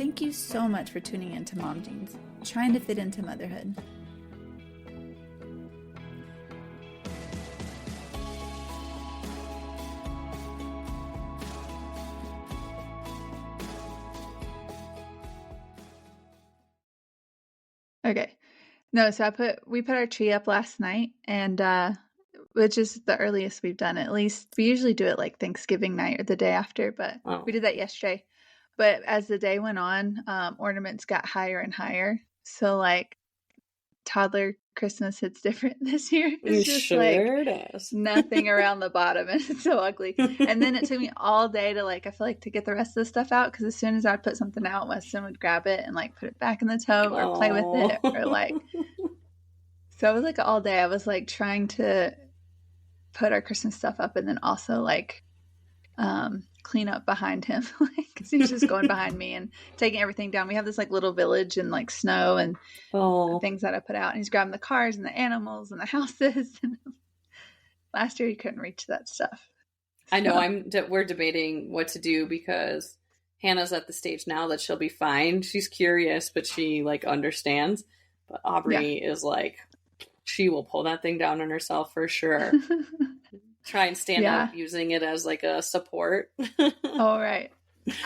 Thank you so much for tuning in to Mom Jeans, trying to fit into motherhood. Okay. No, so we put our tree up last night, and which is the earliest we've done it. At least we usually do it like Thanksgiving night or the day after, but we did that yesterday. But as the day went on, ornaments got higher and higher. So like toddler Christmas hits different this year. It's just sure like does. nothing around the bottom, and it's so ugly. And then it took me all day to I feel like to get the rest of the stuff out, because as soon as I'd put something out, Weston would grab it and like put it back in the tote or play with it or like. So it was like all day. I was like trying to put our Christmas stuff up and then also like clean up behind him, because he's just going behind me and taking everything down. We have this like little village and like snow and things that I put out, and he's grabbing the cars and the animals and the houses. And last year he couldn't reach that stuff. So. I know. We're debating what to do, because Hannah's at the stage now that she'll be fine. She's curious, but she like understands. But Aubrey is like, she will pull that thing down on herself for sure. Try and stand up using it as like a support. Oh, right.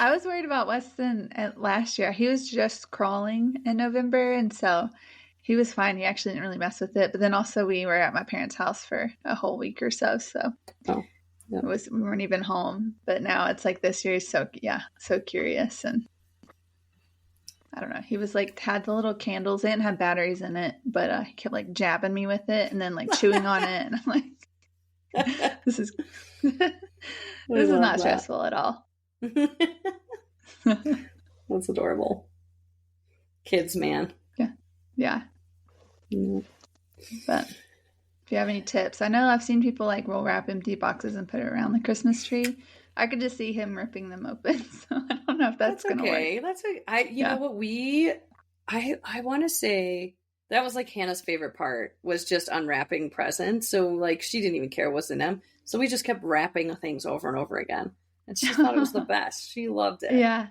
I was worried about Weston last year. He was just crawling in November, and so he was fine. He actually didn't really mess with it. But then also we were at my parents' house for a whole week or so. So we weren't even home. But now it's like this year he's so curious. And I don't know. He was like, had the little candles. They didn't have batteries in it, but he kept like jabbing me with it and then like chewing on it. And I'm like, this is not stressful at all. That's adorable. Kids, man. Yeah. But if you have any tips, I know I've seen people like roll wrap empty boxes and put it around the Christmas tree. I could just see him ripping them open, so I don't know if that's gonna work. That's okay. You know what, I want to say that was like Hannah's favorite part, was just unwrapping presents. So like she didn't even care what's in them. So we just kept wrapping things over and over again. And she thought it was the best. She loved it. Yeah.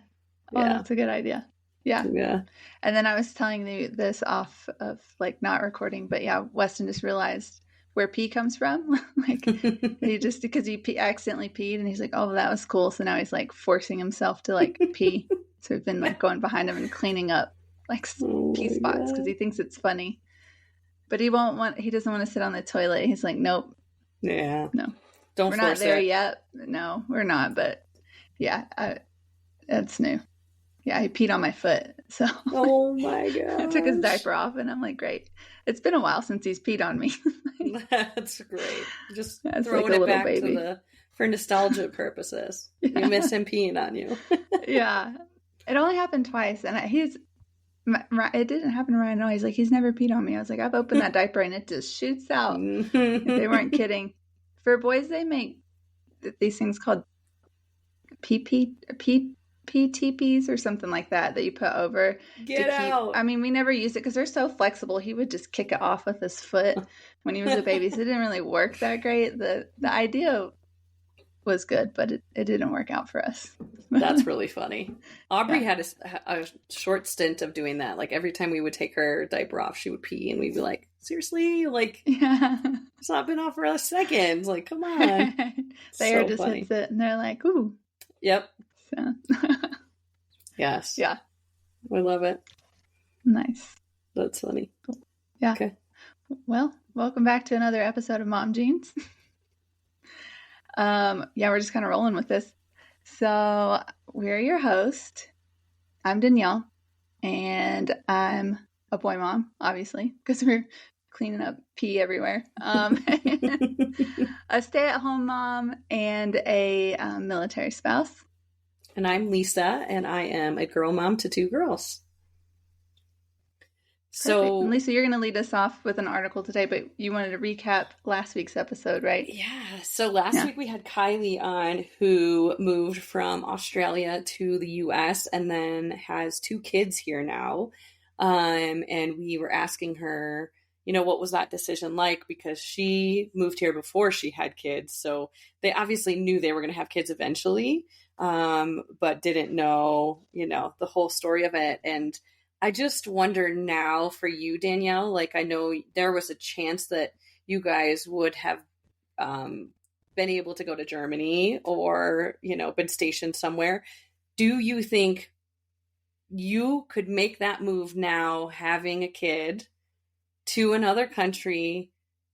Oh, that's a good idea. Yeah. Yeah. And then I was telling you this off of like not recording, but Weston just realized where pee comes from. Like he just, because he accidentally peed, and he's like, oh, that was cool. So now he's like forcing himself to like pee. So we've been like going behind him and cleaning up like pee spots because he thinks it's funny. But he doesn't want to sit on the toilet. He's like, nope. Yeah. No. We're not there yet. No, we're not. But that's new. Yeah, he peed on my foot. So oh my god. I took his diaper off, and I'm like, great. It's been a while since he's peed on me. That's great. Just throwing like it back baby. For nostalgia purposes. Yeah. You miss him peeing on you. Yeah. It only happened twice, and it didn't happen to Ryan at all. He's like, he's never peed on me. I was like, I've opened that diaper and it just shoots out. They weren't kidding. For boys, they make these things called PTPs or something like that you put over. Get out. I mean, we never used it because they're so flexible. He would just kick it off with his foot when he was a baby. So it didn't really work that great. The idea was good, but it didn't work out for us. That's really funny. Aubrey had a short stint of doing that. Like every time we would take her diaper off, she would pee, and we'd be like, seriously? Like, it's not been off for a second. Like, come on. They just hits it, and they're like, ooh. Yep. So. Yes. Yeah. I love it. Nice. That's funny. Cool. Yeah. Okay. Well, welcome back to another episode of Mom Jeans. We're just kind of rolling with this. So we're your host. I'm Danielle, and I'm a boy mom, obviously, because we're cleaning up pee everywhere. A stay-at-home mom and a military spouse. And I'm Lisa, and I am a girl mom to 2 girls. So, and Lisa, you're going to lead us off with an article today, but you wanted to recap last week's episode, right? Yeah. So last week we had Kylie on, who moved from Australia to the US and then has 2 kids here now. And we were asking her, what was that decision like? Because she moved here before she had kids. So they obviously knew they were going to have kids eventually. but didn't know, the whole story of it. And I just wonder now for you, Danielle, like I know there was a chance that you guys would have been able to go to Germany or, been stationed somewhere. Do you think you could make that move now, having a kid, to another country,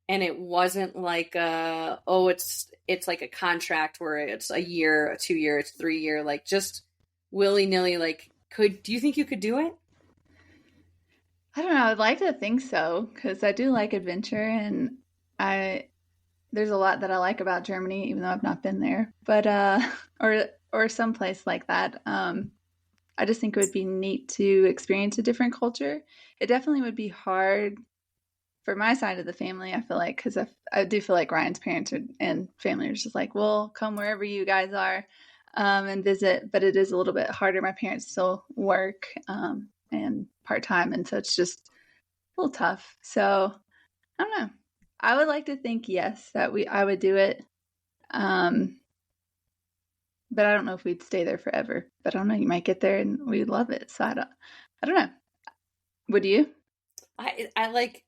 and it wasn't like it's like a contract where it's a year, a 2 year, it's 3 year, like just willy-nilly, like do you think you could do it? I don't know. I'd like to think so because I do like adventure, and there's a lot that I like about Germany, even though I've not been there. But or someplace like that. I just think it would be neat to experience a different culture. It definitely would be hard for my side of the family, I feel like, because I do feel like Ryan's parents and family are just like, well, come wherever you guys are and visit. But it is a little bit harder. My parents still work and part-time, and so it's just a little tough. So I don't know. I would like to think yes, that I would do it. But I don't know if we'd stay there forever. But I don't know. You might get there and we'd love it. So I don't know. Would you? I like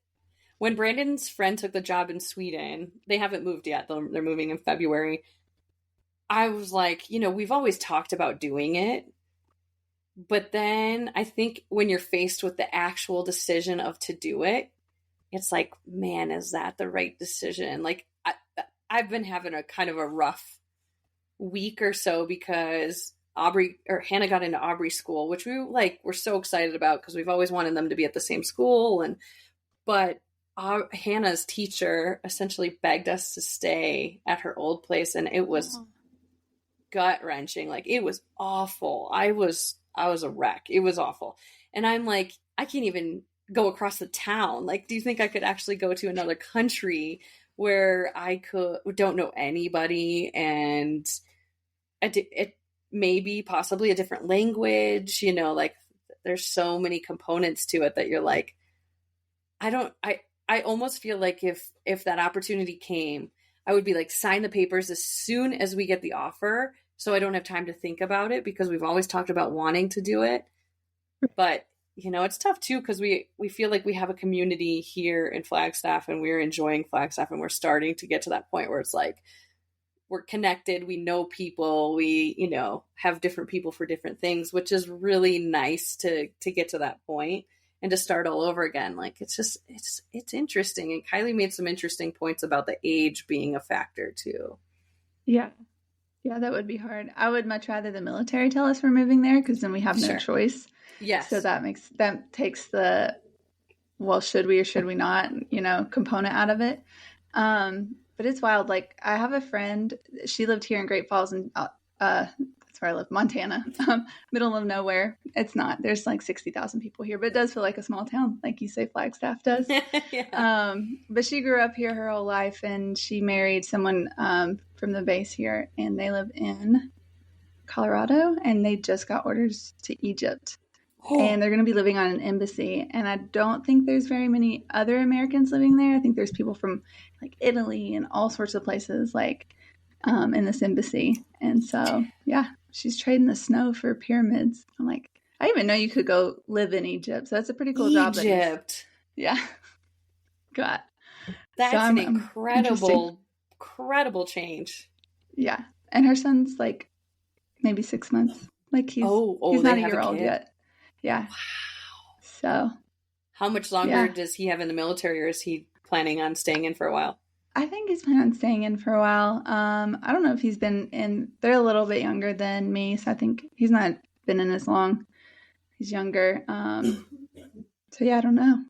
when Brandon's friend took the job in Sweden. They haven't moved yet. They're moving in February. I was like, we've always talked about doing it. But then I think when you're faced with the actual decision of to do it, it's like, man, is that the right decision? Like I've been having a kind of a rough week or so because Hannah got into Aubrey's school, which we're so excited about because we've always wanted them to be at the same school. But Hannah's teacher essentially begged us to stay at her old place, and it was gut wrenching. Like it was awful. I was a wreck. It was awful. And I'm like, I can't even go across the town. Like, do you think I could actually go to another country where I don't know anybody, and it maybe possibly a different language, like there's so many components to it that you're like, I almost feel like if that opportunity came, I would be like, sign the papers as soon as we get the offer. So I don't have time to think about it because we've always talked about wanting to do it. But, it's tough too, because we feel like we have a community here in Flagstaff and we're enjoying Flagstaff, and we're starting to get to that point where it's like, we're connected, we know people, we, have different people for different things, which is really nice to get to that point and to start all over again. Like, it's interesting. And Kylie made some interesting points about the age being a factor too. Yeah. Yeah, that would be hard. I would much rather the military tell us we're moving there, because then we have no choice. Yes. So that takes the, well, should we or should we not, component out of it. But it's wild. Like, I have a friend, she lived here in Great Falls, and that's where I live, Montana, middle of nowhere. It's not, there's like 60,000 people here, but it does feel like a small town, like you say Flagstaff does. Yeah. But she grew up here her whole life, and she married someone from the base here, and they live in Colorado, and they just got orders to Egypt. And they're going to be living on an embassy. And I don't think there's very many other Americans living there. I think there's people from like Italy and all sorts of places like in this embassy. And so, yeah, she's trading the snow for pyramids. I'm like, I didn't even know you could go live in Egypt. So that's a pretty cool job. Egypt. Yeah. God. That's an incredible change. Yeah. And her son's like maybe 6 months. Like he's not a year old yet. Yeah. Wow. So. How much longer does he have in the military, or is he planning on staying in for a while? I think he's planning on staying in for a while. I don't know if he's been in. They're a little bit younger than me, so I think he's not been in as long. He's younger. So yeah, I don't know.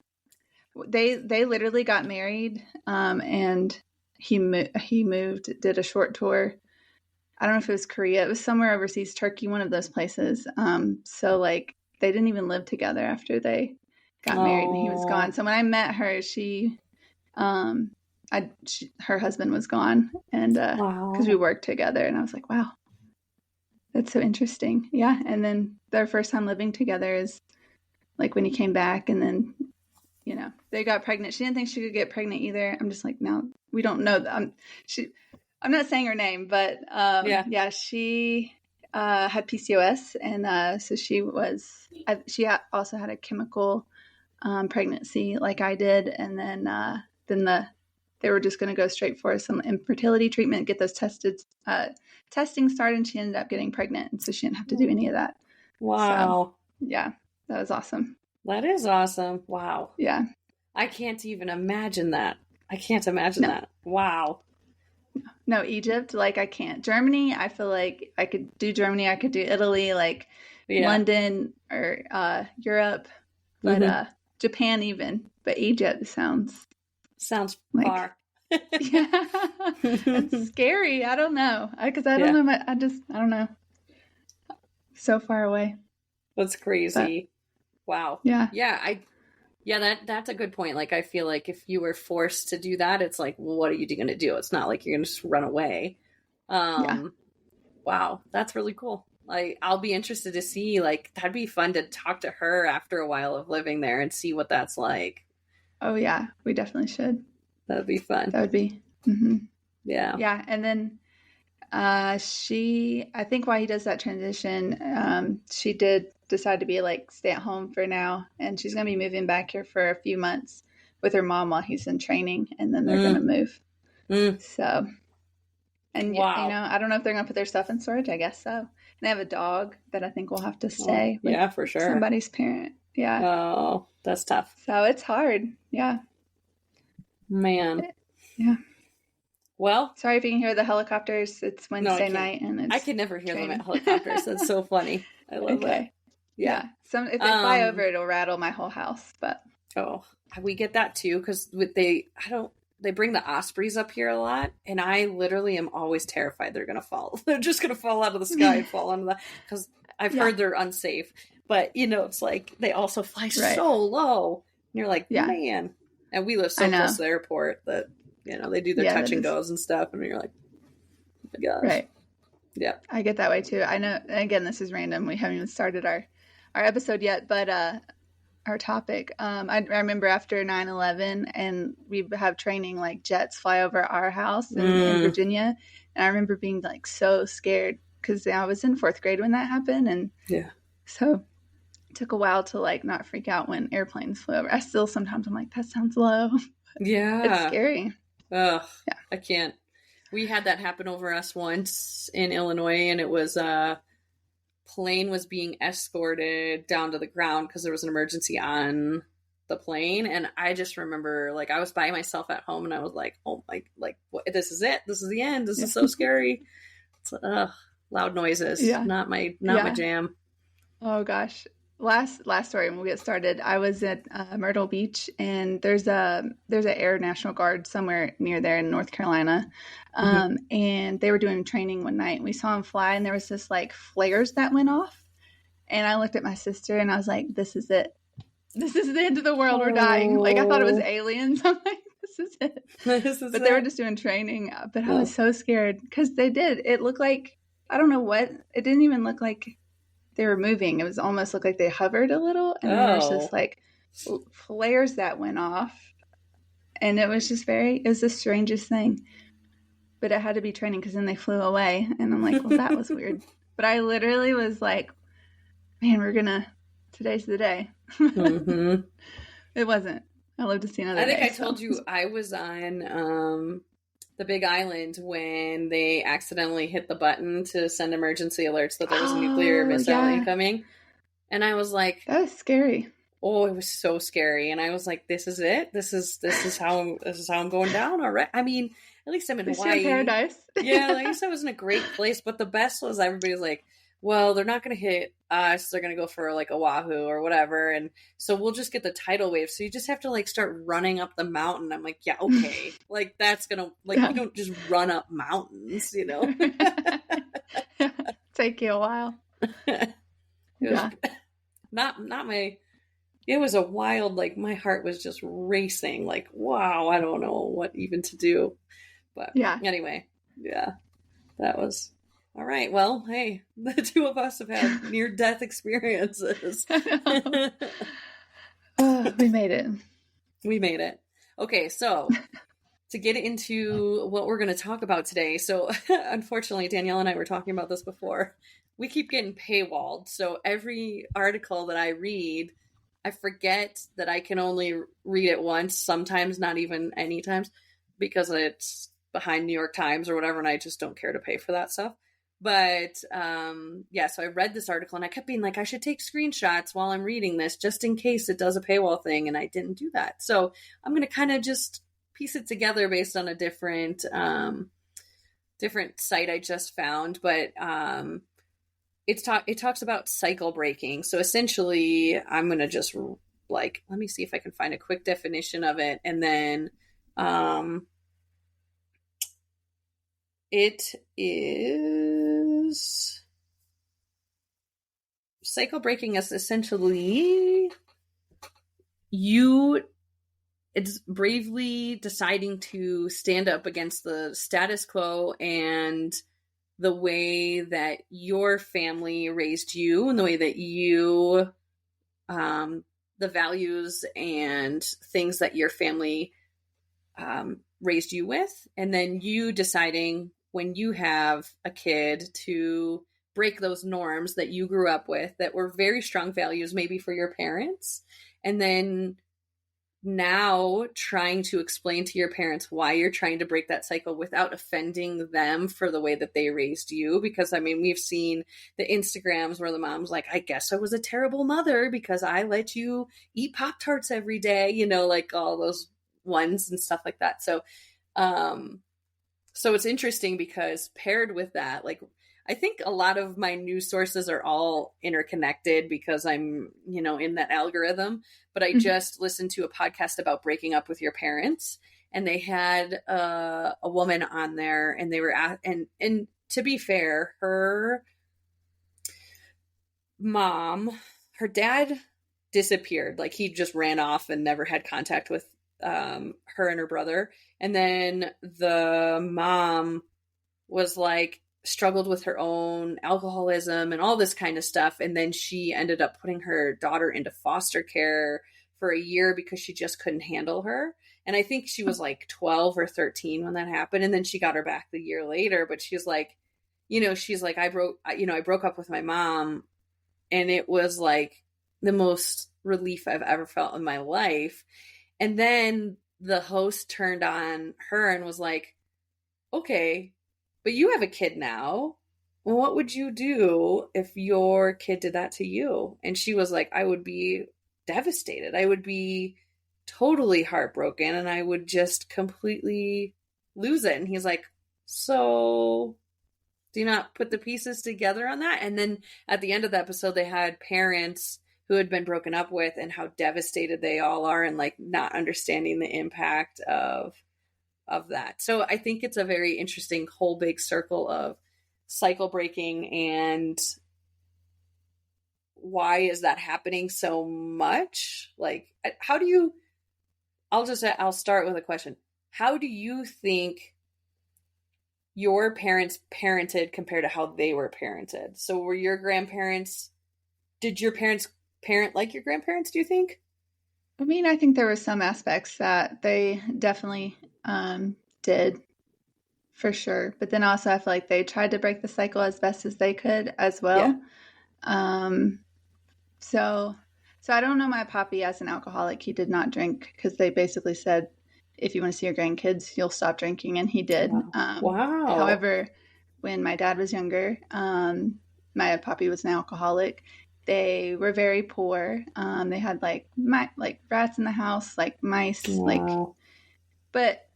They literally got married, and he moved, did a short tour. I don't know if it was Korea. It was somewhere overseas, Turkey, one of those places. So like they didn't even live together after they got married, and he was gone. So when I met her, her husband was gone, and because we worked together, and I was like, wow, that's so interesting. Yeah. And then their first time living together is like when he came back, and then, they got pregnant. She didn't think she could get pregnant either. I'm just like, no, we don't know. I'm not saying her name, but she had PCOS, and so she also had a chemical pregnancy like I did, and then they were just going to go straight for some infertility treatment, get those testing started, and she ended up getting pregnant, and so she didn't have to do any of that. Wow. So, yeah, that was awesome. That is awesome. Wow. Yeah. I can't even imagine that. I can't imagine that. Wow. No, Egypt, like I can't. Germany, I feel like I could do Germany, I could do Italy, like London or Europe, but Japan even. But Egypt sounds like, far. Yeah. It's scary. I don't know. Because I don't know. I don't know. So far away. That's crazy. But, wow. Yeah. Yeah. That's a good point. Like, I feel like if you were forced to do that, it's like, well, what are you going to do? It's not like you're going to just run away. Wow. That's really cool. I'll be interested to see, like, that'd be fun to talk to her after a while of living there and see what that's like. Oh, yeah. We definitely should. That would be fun. That would be. Mm-hmm. Yeah. Yeah. And then I think while he does that transition, she did decide to be like stay at home for now. And she's going to be moving back here for a few months with her mom while he's in training. And then they're going to move. So, and wow. I don't know if they're going to put their stuff in storage. I guess so. And they have a dog that I think will have to stay with for sure. somebody's parent. Yeah. Oh, that's tough. So it's hard. Yeah. Man. Yeah. Well, sorry if you can hear the helicopters. It's Wednesday night, and I can never hear them at helicopters. That's so funny. I love that. Yeah. Some if they fly over, it'll rattle my whole house. But we get that too because they bring the ospreys up here a lot, and I literally am always terrified they're gonna fall. They're just gonna fall out of the sky and fall onto because I've heard they're unsafe. But it's like they also fly so low, and you're like, man. And we live so close to the airport that. They do their touch and goes and stuff, and you're like, oh my gosh. Right. Yeah. I get that way too. I know, again, this is random. We haven't even started our episode yet, but our topic. I remember after 9/11, and we have training, like jets fly over our house in Virginia. And I remember being like so scared because I was in 4th grade when that happened. And so it took a while to like not freak out when airplanes flew over. I still sometimes I'm like, that sounds low. Yeah. It's scary. Ugh, I can't. We had that happen over us once in Illinois, and it was plane was being escorted down to the ground because there was an emergency on the plane. And I just remember, like, I was by myself at home, and I was like, oh my, like, what, this is it. This is the end. This is so scary. It's, loud noises. Not my jam. Oh gosh. Last story, and we'll get started. I was at Myrtle Beach, and there's an Air National Guard somewhere near there in North Carolina, and they were doing training one night. And we saw them fly, and there was this like flares that went off, and I looked at my sister, and I was like, "This is it. This is the end of the world. We're dying." Like I thought it was aliens. I'm like, "This is it." But they were just doing training. But I was so scared because they did. It looked like I don't know what. It didn't even look like they were moving. It was almost looked like they hovered a little, and there was just like flares that went off, and it was the strangest thing. But it had to be training because then they flew away, and I'm like, well, that was weird. But I literally was like, man, today's the day. It wasn't. I love to see another day. I told you I was on the Big Island when they accidentally hit the button to send emergency alerts that there was a nuclear missile incoming. And I was like, that was scary. Oh, it was so scary. And I was like, this is it. This is how I'm going down. All right. I mean, at least I'm in Hawaii. Paradise. Yeah, at least I was in a great place. But the best was everybody's like, well, they're not going to hit us. They're going to go for like Oahu or whatever. And so we'll just get the tidal wave. So you just have to like start running up the mountain. I'm like, yeah, okay. Like that's going to, like, you don't just run up mountains, Take you a while. It was it was a wild, like my heart was just racing. Like, wow, I don't know what even to do. But anyway, that was. All right. Well, hey, the two of us have had near-death experiences. We made it. We made it. Okay, so to get into what we're going to talk about today. So unfortunately, Danielle and I were talking about this before. we keep getting paywalled. So every article that I read, I forget that I can only read it once, sometimes not even any times, because it's behind New York Times or whatever, and I just don't care to pay for that stuff. But yeah, so I read this article and I kept being like, I should take screenshots while I'm reading this just in case it does a paywall thing, and I didn't do that. So I'm going to kind of just piece it together based on a different site I just found. But it talks about cycle breaking. So essentially, I'm going to just like, let me see if I can find a quick definition of it. And then it is cycle breaking is essentially it's bravely deciding to stand up against the status quo and the way that your family raised you and the way that you, the values and things that your family raised you with. And then you deciding when you have a kid to break those norms that you grew up with that were very strong values, maybe for your parents. And then now trying to explain to your parents why you're trying to break that cycle without offending them for the way that they raised you. Because I mean, we've seen the Instagrams where the mom's like, I guess I was a terrible mother because I let you eat Pop-Tarts every day, you know, like all those ones and stuff like that. So it's interesting because paired with that, like, I think a lot of my news sources are all interconnected because I'm, you know, in that algorithm. But I just listened to a podcast about breaking up with your parents, and they had a woman on there, and they were and to be fair, her dad disappeared. Like, he just ran off and never had contact with her and her brother. And then the mom was like, struggled with her own alcoholism and all this kind of stuff. And then she ended up putting her daughter into foster care for a year because she just couldn't handle her. And I think she was like 12 or 13 when that happened. And then she got her back the year later. But she's like, you know, I broke up with my mom, and it was like the most relief I've ever felt in my life. And then the host turned on her and was like, okay, but you have a kid now. Well, what would you do if your kid did that to you? And she was like, I would be devastated. I would be totally heartbroken, and I would just completely lose it. And he's like, so do you not put the pieces together on that? And then at the end of the episode, they had parents who had been broken up with and how devastated they all are, and like not understanding the impact of that. So I think it's a very interesting whole big circle of cycle breaking, and why is that happening so much? Like, I'll start with a question. How do you think your parents parented compared to how they were parented? So were your grandparents, did your parents parent like your grandparents, do you think? I mean, I think there were some aspects that they definitely did, for sure. But then also I feel like they tried to break the cycle as best as they could as well. Yeah. So I don't know my papi as an alcoholic. He did not drink because they basically said, if you want to see your grandkids, you'll stop drinking. And he did. Wow. However, when my dad was younger, my papi was an alcoholic. They were very poor. They had like rats in the house, like mice, wow. But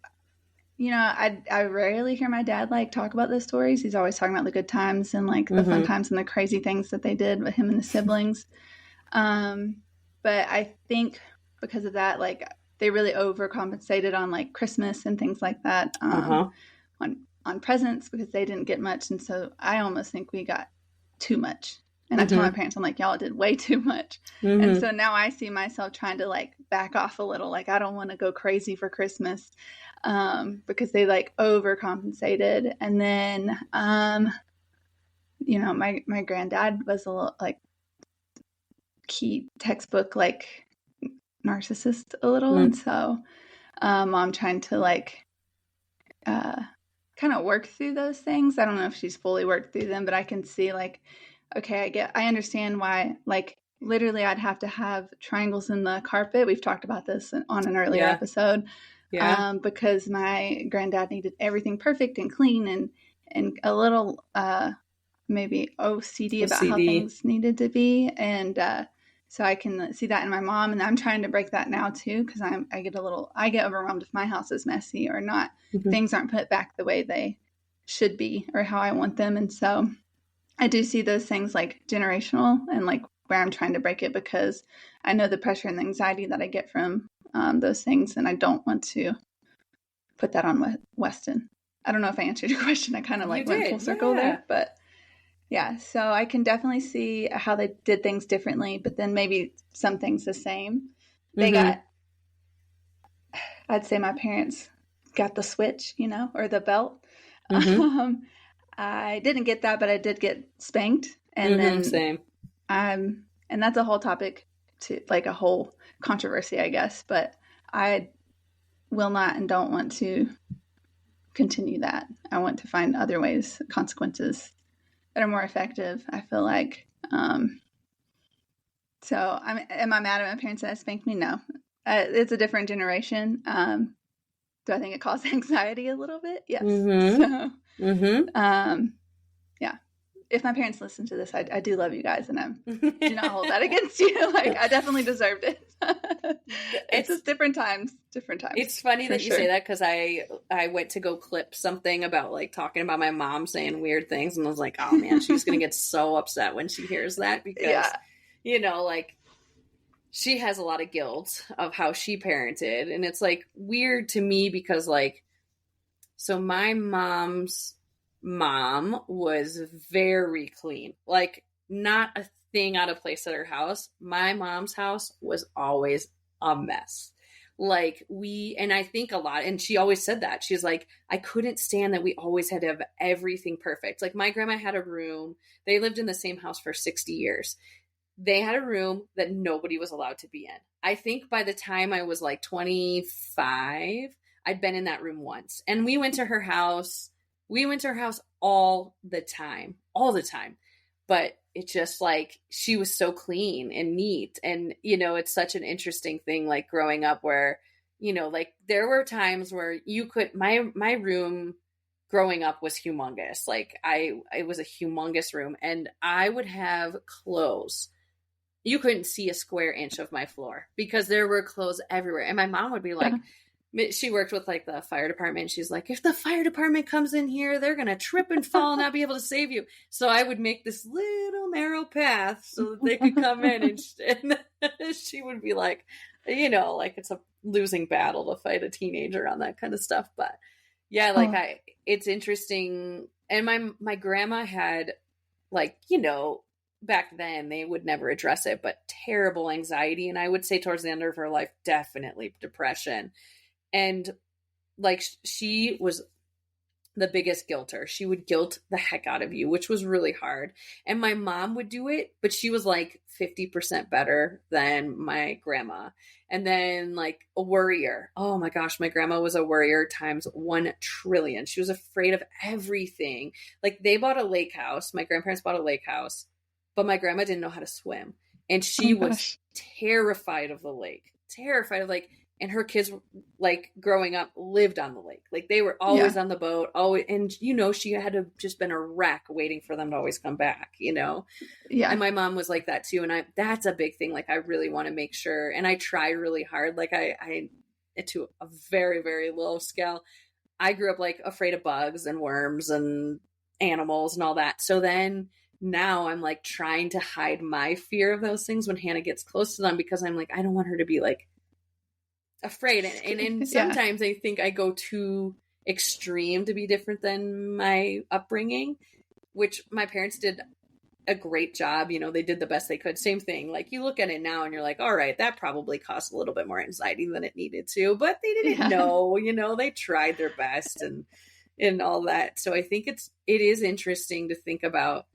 you know, I rarely hear my dad like talk about those stories. He's always talking about the good times and like the fun times and the crazy things that they did with him and the siblings. But I think because of that, like they really overcompensated on like Christmas and things like that, on presents, because they didn't get much. And so I almost think we got too much. And I told my parents, I'm like, y'all did way too much. And so now I see myself trying to like back off a little. Like, I don't want to go crazy for Christmas, because they like overcompensated. And then, you know, my granddad was a little like key textbook, like narcissist a little. And so, mom trying to like, kind of work through those things. I don't know if she's fully worked through them, but I can see like okay, I understand why, like, literally I'd have to have triangles in the carpet. We've talked about this on an earlier Yeah. episode. Yeah. Because my granddad needed everything perfect and clean and a little maybe OCD about how things needed to be. And so I can see that in my mom, and I'm trying to break that now too, because I get overwhelmed if my house is messy or not. Mm-hmm. Things aren't put back the way they should be or how I want them. And so I do see those things like generational and like where I'm trying to break it, because I know the pressure and the anxiety that I get from those things, and I don't want to put that on Weston. I don't know if I answered your question. I kind of like went full circle there, but yeah. So I can definitely see how they did things differently, but then maybe some things the same. They got, I'd say my parents got the switch, or the belt. I didn't get that, but I did get spanked, and then same. And that's a whole topic, to like a whole controversy, I guess. But I will not and don't want to continue that. I want to find other ways, consequences that are more effective, I feel like. So am I mad at my parents that spanked me? No. It's a different generation. Do I think it caused anxiety a little bit? Yes. So, yeah. If my parents listen to this, I do love you guys, and I do not hold that against you. Like, I definitely deserved it. It's just different times. It's funny that you say that, because I went to go clip something about like talking about my mom saying weird things, and I was like, oh man, she's gonna get so upset when she hears that, because like, she has a lot of guilt of how she parented, and it's like weird to me because like, so my mom's mom was very clean, like not a thing out of place at her house. My mom's house was always a mess. Like and I think a lot, and she always said that, she's like, I couldn't stand that we always had to have everything perfect. Like my grandma had a room, they lived in the same house for 60 years. They had a room that nobody was allowed to be in. I think by the time I was like 25, I'd been in that room once, and we went to her house all the time. But it's just like, she was so clean and neat. And, it's such an interesting thing, like growing up where, like there were times where my room growing up was humongous. Like it was a humongous room, and I would have clothes. You couldn't see a square inch of my floor because there were clothes everywhere. And my mom would be like, she worked with like the fire department. She's like, if the fire department comes in here, they're going to trip and fall and not be able to save you. So I would make this little narrow path so that they could come in, and she would be like, like it's a losing battle to fight a teenager on that kind of stuff. But yeah, like it's interesting. And my grandma had like, back then they would never address it, but terrible anxiety. And I would say towards the end of her life, definitely depression. And like, she was the biggest guilter. She would guilt the heck out of you, which was really hard. And my mom would do it, but she was like 50% better than my grandma. And then like a worrier. Oh my gosh, my grandma was a worrier times 1 trillion. She was afraid of everything. Like they bought a lake house. My grandparents bought a lake house, but my grandma didn't know how to swim. And she was terrified of the lake, and her kids, like growing up, lived on the lake. Like they were always on the boat, always. And, she had to just been a wreck waiting for them to always come back, Yeah. And my mom was like that too. And that's a big thing. Like I really want to make sure. And I try really hard. Like I to a very, very low scale, I grew up like afraid of bugs and worms and animals and all that. So then now I'm like trying to hide my fear of those things when Hannah gets close to them, because I'm like, I don't want her to be like afraid. And sometimes I think I go too extreme to be different than my upbringing, which my parents did a great job. They did the best they could. Same thing. Like you look at it now and you're like, all right, that probably caused a little bit more anxiety than it needed to, but they didn't know, they tried their best and all that. So I think it is interesting to think about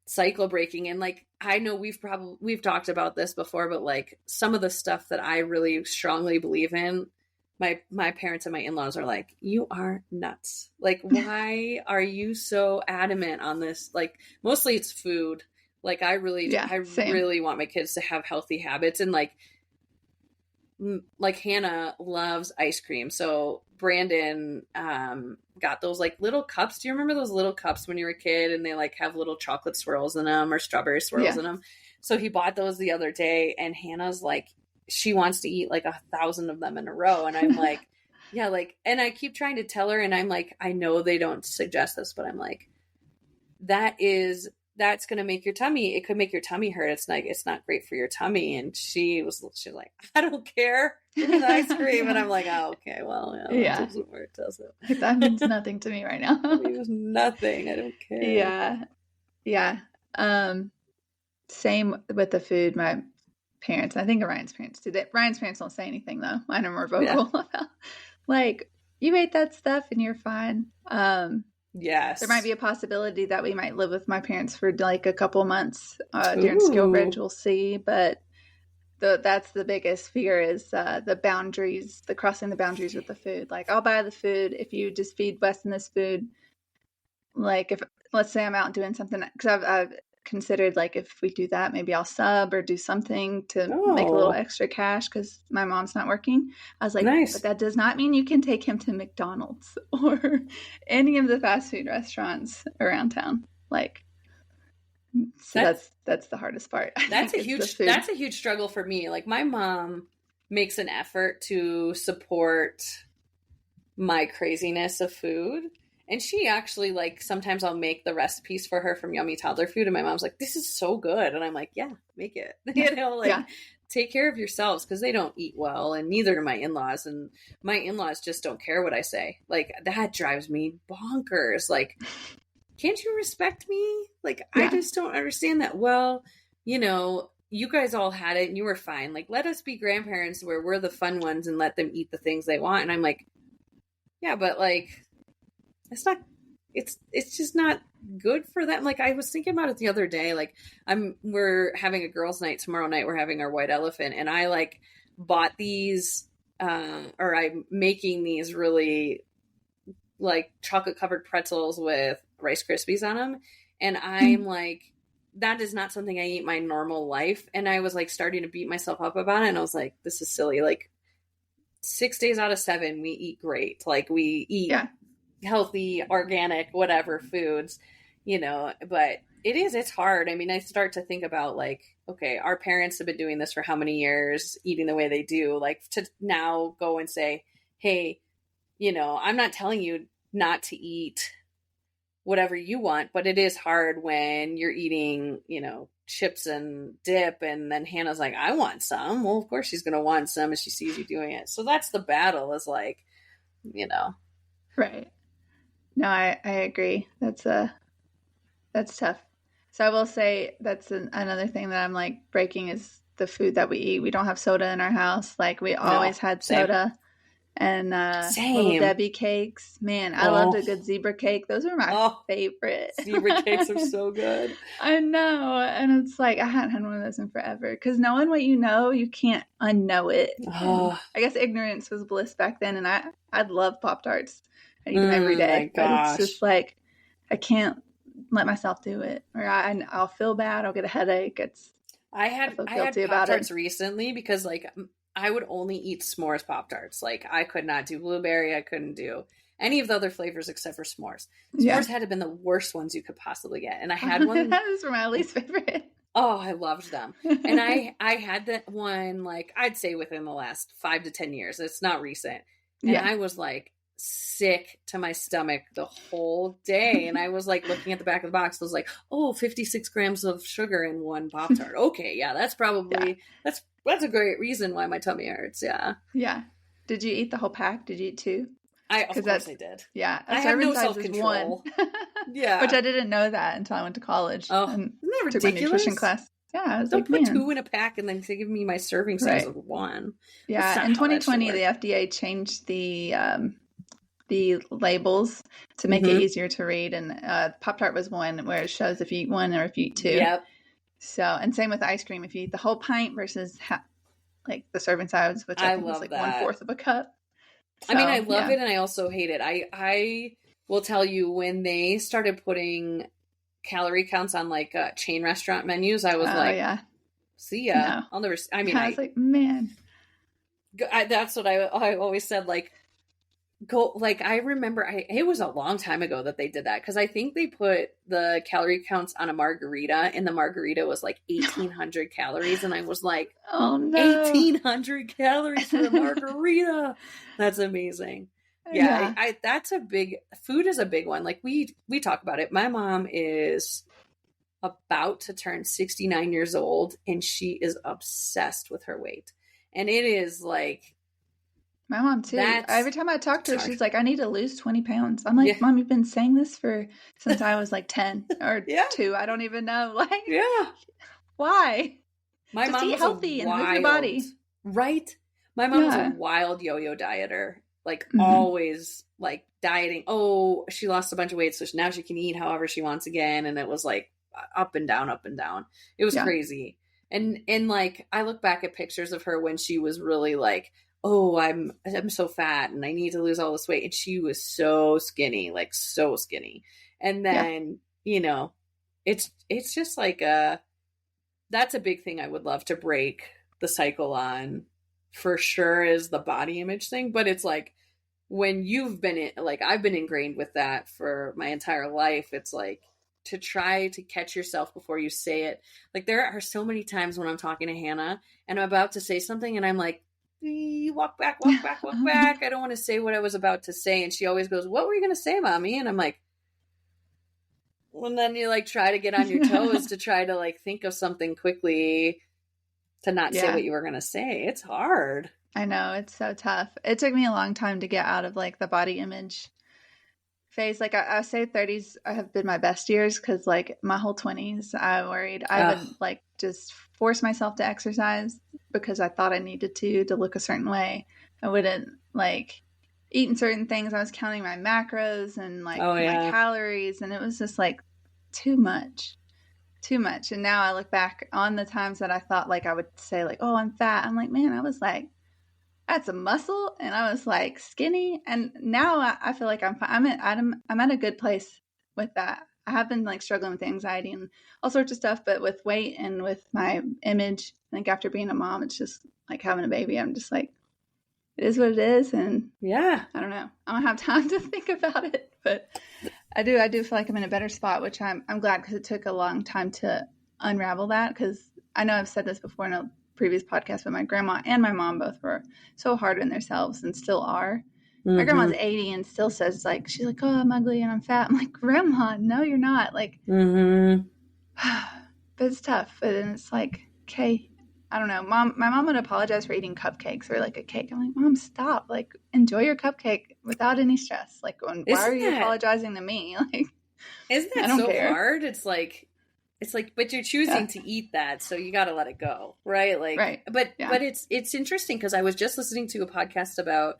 cycle breaking. And like, I know we've talked about this before, but like some of the stuff that I really strongly believe in, my parents and my in-laws are like, you are nuts. Like, why are you so adamant on this? Like, mostly it's food. Like, I same. really want my kids to have healthy habits. And like Hannah loves ice cream. So Brandon got those like little cups. Do you remember those little cups when you were a kid, and they like have little chocolate swirls in them or strawberry swirls in them? So he bought those the other day, and Hannah's like, she wants to eat like 1,000 of them in a row. And I'm like, yeah, like, and I keep trying to tell her, and I'm like, I know they don't suggest this, but I'm like, that's going to make your tummy, it could make your tummy hurt. It's not great for your tummy. And she's like, I don't care. Give me the ice cream. And I'm like, oh, okay, well, yeah. That doesn't work, does it? That means nothing to me right now. It means nothing. I don't care. Yeah. Same with the food. My parents, I think Ryan's parents do that. Ryan's parents don't say anything though. Mine are more vocal about, like, you ate that stuff and you're fine. Yes. There might be a possibility that we might live with my parents for like a couple months during Skillbridge. We'll see. But that's the biggest fear is the boundaries, the crossing the boundaries with the food. Like, I'll buy the food if you just feed Weston this food. Like, if let's say I'm out doing something, because I've considered, like, if we do that, maybe I'll sub or do something to make a little extra cash because my mom's not working. I was like, nice. But that does not mean you can take him to McDonald's or any of the fast food restaurants around town. Like, so that's the hardest part. That's a huge struggle for me. Like, my mom makes an effort to support my craziness of food. And she actually, like, sometimes I'll make the recipes for her from Yummy Toddler Food. And my mom's like, this is so good. And I'm like, yeah, make it. You know, like, take care of yourselves, because they don't eat well. And neither do my in-laws. And my in-laws just don't care what I say. Like, that drives me bonkers. Like, can't you respect me? Like, I just don't understand that. Well, you know, you guys all had it and you were fine. Like, let us be grandparents where we're the fun ones and let them eat the things they want. And I'm like, yeah, but like, it's just not good for them. Like, I was thinking about it the other day. Like, we're having a girls' night tomorrow night. We're having our white elephant, and I like bought these, or I'm making these really like chocolate covered pretzels with Rice Krispies on them. And I'm like, that is not something I eat my normal life. And I was like starting to beat myself up about it. And I was like, this is silly. Like, 6 days out of 7, we eat great. Like, we eat healthy, organic, whatever foods, you know, but it's hard. I mean, I start to think about like, okay, our parents have been doing this for how many years, eating the way they do, like, to now go and say, hey, you know, I'm not telling you not to eat whatever you want, but it is hard when you're eating, you know, chips and dip, and then Hannah's like, I want some. Well, of course she's going to want some as she sees you doing it. So that's the battle, is like, you know. Right. No, I agree. That's tough. So I will say that's another thing that I'm like breaking is the food that we eat. We don't have soda in our house. Like, we always had soda. And little Debbie cakes. Man, I loved a good zebra cake. Those are my favorite. Zebra cakes are so good. I know. And it's like, I hadn't had one of those in forever. Because knowing what you know, you can't unknow it. I guess ignorance was bliss back then. And I'd love Pop-Tarts. I eat them every day. But it's just like, I can't let myself do it. Or I'll feel bad. I'll get a headache. I had Pop-Tarts recently because, like, I would only eat s'mores Pop-Tarts. Like, I could not do blueberry. I couldn't do any of the other flavors except for s'mores. S'mores had to have been the worst ones you could possibly get. And I had one. Those were my least favorite. Oh, I loved them. And I had that one, like, I'd say within the last 5 to 10 years. It's not recent. And I was like sick to my stomach the whole day. And I was like looking at the back of the box. I was like, 56 grams of sugar in one Pop-Tart. Okay, yeah, that's probably, that's a great reason why my tummy hurts. Yeah. Yeah. Did you eat the whole pack? Did you eat 2? Of course I did. Yeah. I have no self-control. Yeah. Which I didn't know that until I went to college. Oh, isn't that ridiculous? Took my nutrition class. Yeah. I was Don't put 2 in a pack and then they give me my serving size of 1. Yeah. In 2020, the FDA changed the labels to make it easier to read. And Pop-Tart was one where it shows if you eat 1 or if you eat 2. Yep. So, and same with ice cream. If you eat the whole pint versus like the serving size, which I think was like 1/4 of a cup. So, I mean, I love it and I also hate it. I will tell you, when they started putting calorie counts on like chain restaurant menus, I was like, yeah. see ya. No. I'll never, I mean, I was like, man. That's what I always said, like, go, like, I remember it was a long time ago that they did that, because I think they put the calorie counts on a margarita, and the margarita was like 1,800 calories, and I was like, oh no, 1,800 calories for a margarita. That's amazing. Yeah, that's a big, food is a big one. Like, we talk about it. My mom is about to turn 69 years old, and she is obsessed with her weight, and it is like, my mom too. Every time I talk to her, she's like, I need to lose 20 pounds. I'm like, Mom, you've been saying this since I was like 10 or 2. I don't even know. Like, why? My Just mom eat was healthy and move your body. Right? My mom was a wild yo-yo dieter. Like, always like dieting. Oh, she lost a bunch of weight, so now she can eat however she wants again. And it was like up and down, up and down. It was crazy. And like, I look back at pictures of her when she was really like, oh, I'm so fat and I need to lose all this weight. And she was so skinny, like so skinny. And then, you know, it's just like that's a big thing I would love to break the cycle on, for sure, is the body image thing. But it's like, when you've been like, I've been ingrained with that for my entire life, it's like, to try to catch yourself before you say it. Like, there are so many times when I'm talking to Hannah and I'm about to say something and I'm like, walk back. I don't want to say what I was about to say. And she always goes, what were you going to say, Mommy? And I'm like, well, and then you like try to get on your toes to try to like think of something quickly to not say what you were going to say. It's hard. I know, it's so tough. It took me a long time to get out of like the body image phase. Like, I say 30s have been my best years, because like my whole 20s I worried I would like just force myself to exercise because I thought I needed to look a certain way. I wouldn't like eating certain things. I was counting my macros and like my calories, and it was just like too much. And now I look back on the times that I thought like I would say like, oh, I'm fat. I'm like, man, I was like, I had some muscle and I was like skinny. And now I feel like I'm fine. I'm at a good place with that. I have been like struggling with anxiety and all sorts of stuff, but with weight and with my image, I think after being a mom, it's just like having a baby. I'm just like, it is what it is. And I don't know. I don't have time to think about it, but I do feel like I'm in a better spot, which I'm glad, because it took a long time to unravel that. Because I know I've said this before in a previous podcast, but my grandma and my mom both were so hard on themselves and still are. My grandma's 80 and still says like, she's like, oh, I'm ugly and I'm fat. I'm like, Grandma, no, you're not. Like, but it's tough. But then it's like, okay, I don't know. My mom would apologize for eating cupcakes or like a cake. I'm like, Mom, stop. Like, enjoy your cupcake without any stress. Like, why are you apologizing to me? Like, isn't that so hard? It's like, but you're choosing to eat that, so you got to let it go, right? Like, but it's interesting, because I was just listening to a podcast about.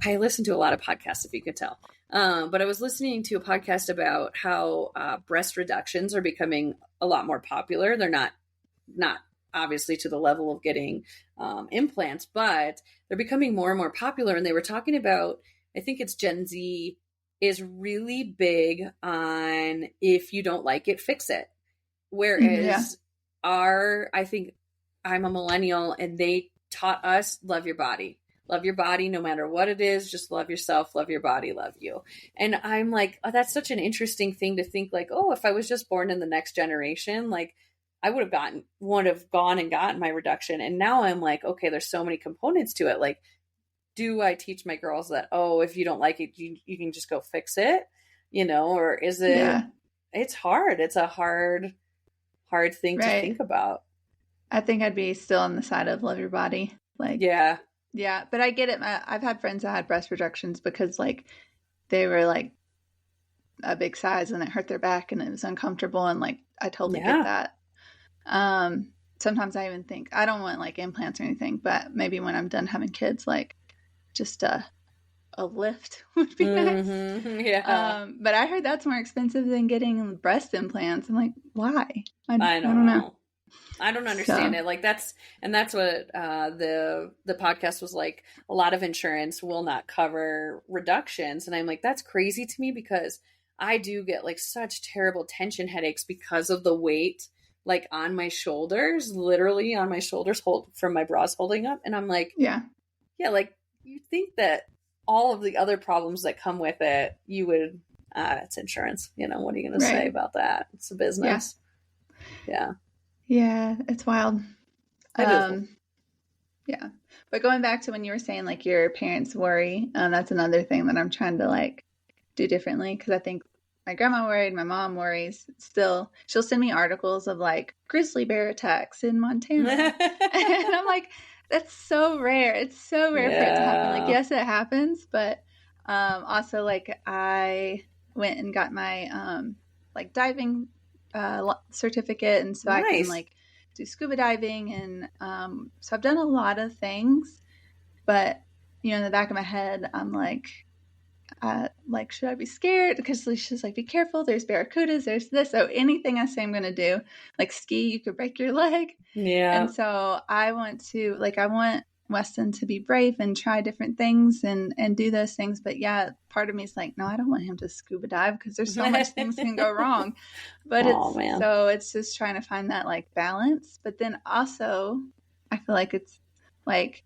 I listen to a lot of podcasts, if you could tell, but I was listening to a podcast about how breast reductions are becoming a lot more popular. They're not obviously to the level of getting implants, but they're becoming more and more popular. And they were talking about, I think it's Gen Z is really big on, if you don't like it, fix it. Whereas I think I'm a millennial, and they taught us, love your body no matter what it is. Just love yourself, love your body, love you. And I'm like, oh, that's such an interesting thing to think, like, oh, if I was just born in the next generation, like I would have gone and gotten my reduction. And now I'm like, okay, there's so many components to it. Like, do I teach my girls that, oh, if you don't like it, you can just go fix it, or is it, it's hard. It's a hard thing to think about. I think I'd be still on the side of love your body. Like, yeah, but I get it. I've had friends that had breast reductions because like they were like a big size and it hurt their back and it was uncomfortable, and like I totally get that. Sometimes I even think I don't want like implants or anything, but maybe when I'm done having kids, like just a lift would be nice. But I heard that's more expensive than getting breast implants. I'm like, why? I don't know. I don't understand it. Like that's what the podcast was like. A lot of insurance will not cover reductions, and I'm like, that's crazy to me because I do get like such terrible tension headaches because of the weight, like on my shoulders, literally on my shoulders, from my bras holding up, and I'm like, yeah, like you think that all of the other problems that come with it, you would, it's insurance. You know, what are you going to say about that? It's a business. Yeah. Yeah, it's wild. Yeah. But going back to when you were saying like your parents worry, that's another thing that I'm trying to like do differently, because I think my grandma worried, my mom worries still. She'll send me articles of like grizzly bear attacks in Montana. And I'm like, that's so rare. It's so rare for it to happen. Like, yes, it happens, but also like I went and got my like diving certificate, and so I can like do scuba diving, and so I've done a lot of things, but you know, in the back of my head I'm like should I be scared? Because she's like, be careful, there's barracudas, there's this, so anything I say I'm gonna do, like ski, you could break your leg. And so I want Weston to be brave and try different things and do those things. But yeah, part of me is like, no, I don't want him to scuba dive because there's so much things can go wrong. But it's just trying to find that like balance. But then also I feel like it's like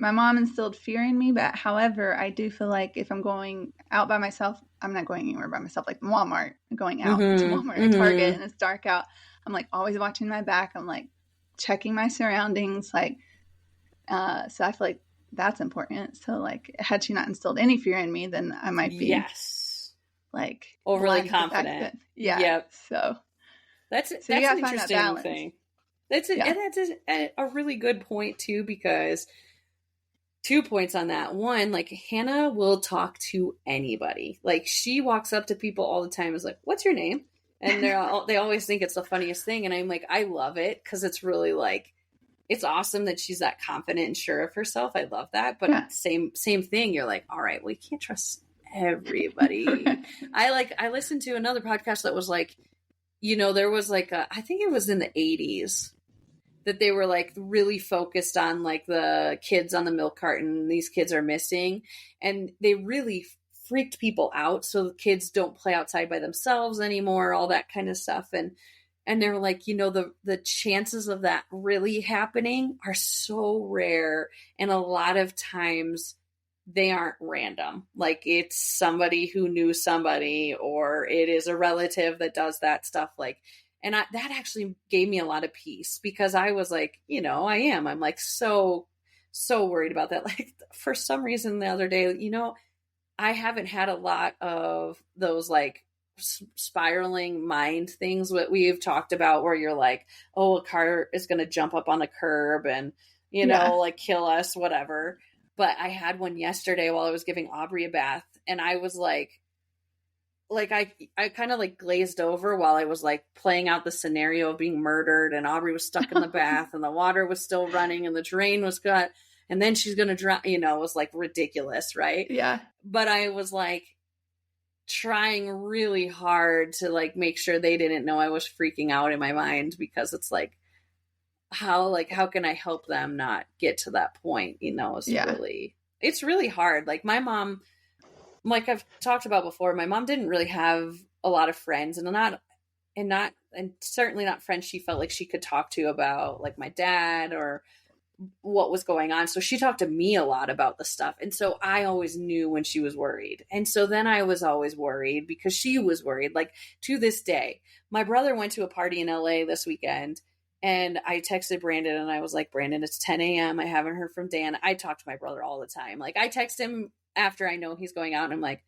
my mom instilled fear in me, but however, I do feel like if I'm going out by myself, I'm not going anywhere by myself, like Walmart, going out to Walmart or Target and it's dark out. I'm like always watching my back. I'm like checking my surroundings, like, so I feel like that's important. So like, had she not instilled any fear in me, then I might be like overly confident. So that's an interesting thing. That's a really good point too, because 2 points on that. One, like Hannah will talk to anybody. Like she walks up to people all the time, is like, "What's your name?" And they always think it's the funniest thing. And I'm like, I love it because it's really like, it's awesome that she's that confident and sure of herself. I love that. But same thing. You're like, all right, well, you can't trust everybody. I listened to another podcast that was like, you know, there was like I think it was in the 80s that they were like really focused on like the kids on the milk carton. These kids are missing, and they really freaked people out. So the kids don't play outside by themselves anymore, all that kind of stuff. And they're like, you know, the chances of that really happening are so rare. And a lot of times they aren't random. Like it's somebody who knew somebody, or it is a relative that does that stuff. Like, and that actually gave me a lot of peace, because I was like, you know, I'm like so worried about that. Like for some reason the other day, you know, I haven't had a lot of those like spiraling mind things that we've talked about, where you're like, oh, a car is going to jump up on the curb and, you know, like kill us, whatever. But I had one yesterday while I was giving Aubrey a bath, and I was like I kind of like glazed over while I was like playing out the scenario of being murdered, and Aubrey was stuck in the bath and the water was still running and the drain was cut, and then she's going to drown, you know, it was like ridiculous. Right. Yeah. But I was like trying really hard to like make sure they didn't know I was freaking out in my mind, because it's like, how can I help them not get to that point? You know, it's really hard. Like my mom, like I've talked about before, my mom didn't really have a lot of friends, and certainly not friends she felt like she could talk to about like my dad or what was going on. So she talked to me a lot about the stuff. And so I always knew when she was worried. And so then I was always worried because she was worried. Like to this day, my brother went to a party in LA this weekend, and I texted Brandon and I was like, Brandon, it's 10 a.m. I haven't heard from Dan. I talk to my brother all the time. Like I text him after I know he's going out, and I'm like,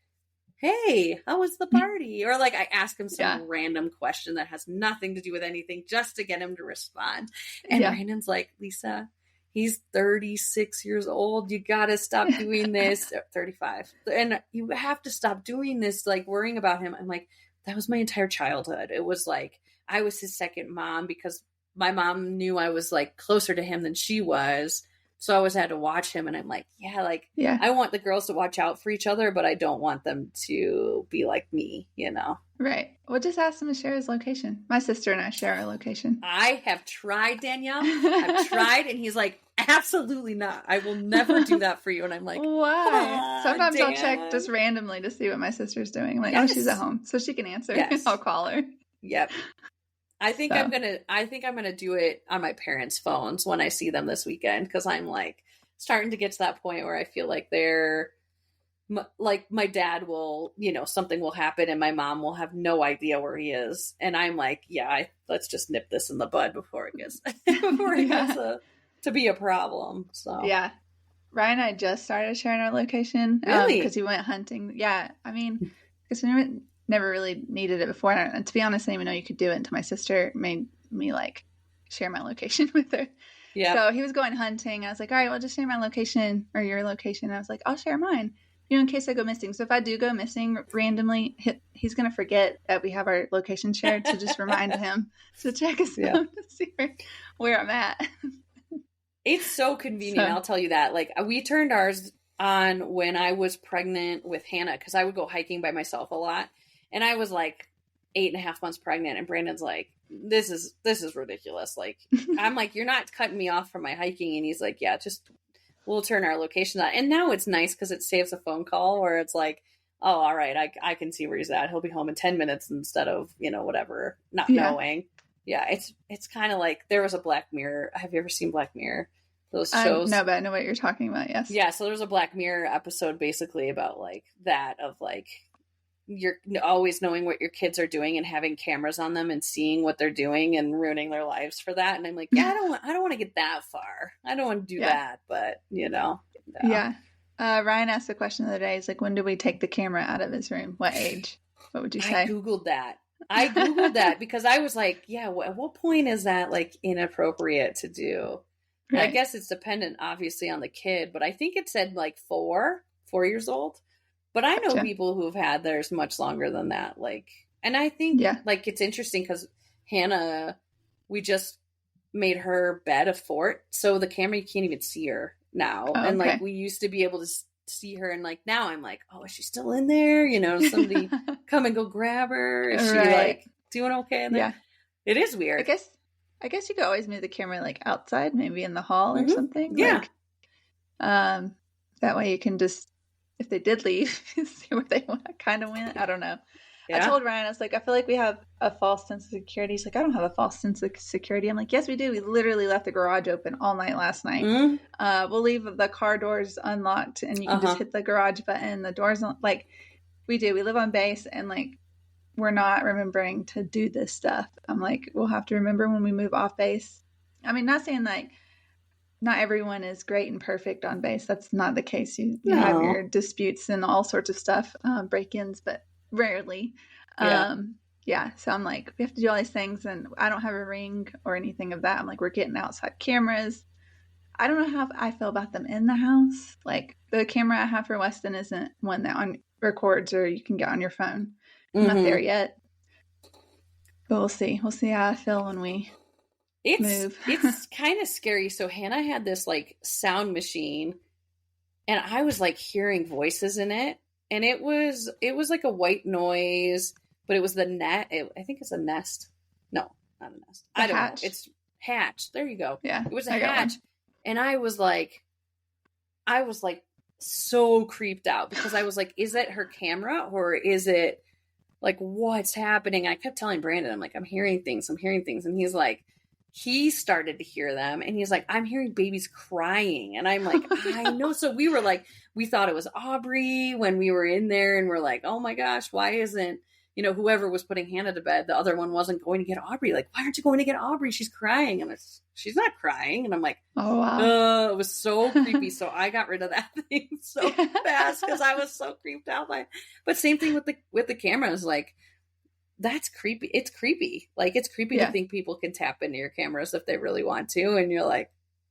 hey, how was the party? Or like I ask him some random question that has nothing to do with anything, just to get him to respond. And Brandon's like, Lisa, he's 36 years old. You got to stop doing this. 35. And you have to stop doing this, like worrying about him. I'm like, that was my entire childhood. It was like, I was his second mom, because my mom knew I was like closer to him than she was. So I always had to watch him, and I'm like, Yeah. I want the girls to watch out for each other, but I don't want them to be like me, Right. Well, just ask him to share his location. My sister and I share our location. I have tried, Danielle. I've tried, and he's like, absolutely not. I will never do that for you. And I'm like, why? Sometimes Dan. I'll check just randomly to see what my sister's doing. I'm like, Yes. oh, she's at home, so she can answer. Yes. I'll call her. Yep. I think I'm gonna do it on my parents' phones when I see them this weekend, because I'm like starting to get to that point where I feel like they're like, my dad will, something will happen and my mom will have no idea where he is, and I'm like, let's just nip this in the bud before it gets to be a problem. So yeah, Ryan and I just started sharing our location, really, because he went hunting. Yeah, I mean, because we never really needed it before, and to be honest, I didn't even know you could do it until my sister made me like share my location with her. Yeah. So he was going hunting. I was like, all right, well, just share my location or your location. I was like, I'll share mine, in case I go missing. So if I do go missing randomly, he's going to forget that we have our location shared. So just remind him to check his phone to see where I'm at. It's so convenient. I'll tell you that. Like, we turned ours on when I was pregnant with Hannah, because I would go hiking by myself a lot. And I was like 8.5 months pregnant, and Brandon's like, this is ridiculous. Like, I'm like, you're not cutting me off from my hiking. And he's like, yeah, we'll turn our location on. And now it's nice because it saves a phone call where it's like, oh, all right, I can see where he's at. He'll be home in 10 minutes instead of, whatever, not knowing. Yeah, it's kind of like, there was a Black Mirror. Have you ever seen Black Mirror? Those shows? No, but I know what you're talking about, yes. Yeah, so there was a Black Mirror episode basically about like that, of like, you're always knowing what your kids are doing and having cameras on them and seeing what they're doing and ruining their lives for that. And I'm like, I don't want to get that far. I don't want to do that, but Yeah. Ryan asked the question the other day. He's like, when do we take the camera out of his room? What age? What would you say? I Googled that because I was like, at what point is that like inappropriate to do? Right. I guess it's dependent obviously on the kid, but I think it said like 4 years old. But I know people who have had theirs much longer than that. Like, and I think like it's interesting because Hannah, we just made her bed a fort, so the camera, you can't even see her now. Oh, and like we used to be able to see her, and like now I'm like, oh, is she still in there? Somebody come and go grab her. Is she like doing okay in there? Yeah, it is weird. I guess you could always move the camera like outside, maybe in the hall or something. Yeah. Like, that way you can just, if they did leave, see where they kind of went. I don't know. Yeah. I told Ryan, I was like, I feel like we have a false sense of security. He's like, I don't have a false sense of security. I'm like, yes, we do. We literally left the garage open all night last night. Mm-hmm. We'll leave the car doors unlocked, and you can just hit the garage button. The doors, like, we do. We live on base, and like, we're not remembering to do this stuff. I'm like, we'll have to remember when we move off base. I mean, not saying like not everyone is great and perfect on base. That's not the case. You have your disputes and all sorts of stuff, break-ins, but rarely. So I'm like, we have to do all these things, and I don't have a ring or anything of that. I'm like, we're getting outside cameras. I don't know how I feel about them in the house. Like, the camera I have for Weston isn't one that records or you can get on your phone. I'm not there yet, but we'll see. We'll see how I feel when we move. It's kind of scary. So Hannah had this like sound machine, and I was like hearing voices in it, and it was like a white noise, but it was the net. I think it's a Nest. No, not a Nest. I don't know. It's Hatch. There you go. Yeah, it was a Hatch, and I was like so creeped out because I was like, is it her camera or is it like, what's happening? I kept telling Brandon, I'm like, I'm hearing things. And he's like, he started to hear them, and he's like, I'm hearing babies crying. And I'm like, I know. So we were like, we thought it was Aubrey when we were in there, and we're like, oh my gosh, why isn't, whoever was putting Hannah to bed, the other one wasn't going to get Aubrey. Like, why aren't you going to get Aubrey? She's crying. And she's not crying. And I'm like, oh, wow. It was so creepy. So I got rid of that thing so fast because I was so creeped out by it. But same thing with the cameras. Like, that's creepy. It's creepy. Like, it's creepy to think people can tap into your cameras if they really want to. And you're like,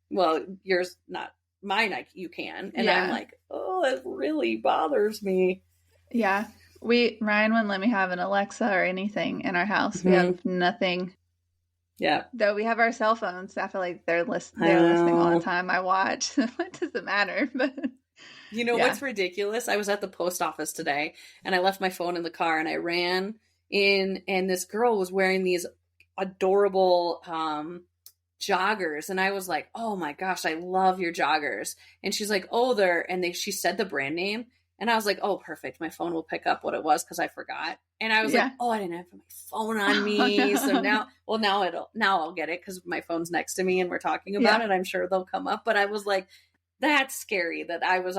well, yours, not mine. You can. And I'm like, oh, it really bothers me. Yeah. Ryan wouldn't let me have an Alexa or anything in our house. We have nothing. Yeah. Though we have our cell phones, I feel like they're I listening all know. the time. I watch. What does it matter? But You know yeah, what's ridiculous? I was at the post office today and I left my phone in the car and I ran in, and this girl was wearing these adorable joggers, and I was like, "Oh my gosh, I love your joggers." And she's like, "Oh, she said the brand name, and I was like, "Oh, perfect. My phone will pick up what it was because I forgot." And I was like, yeah. "Oh, I didn't have my phone on Oh, me." So no. now I'll get it because my phone's next to me and we're talking about Yeah, it. I'm sure they'll come up, but I was like, that's scary that I was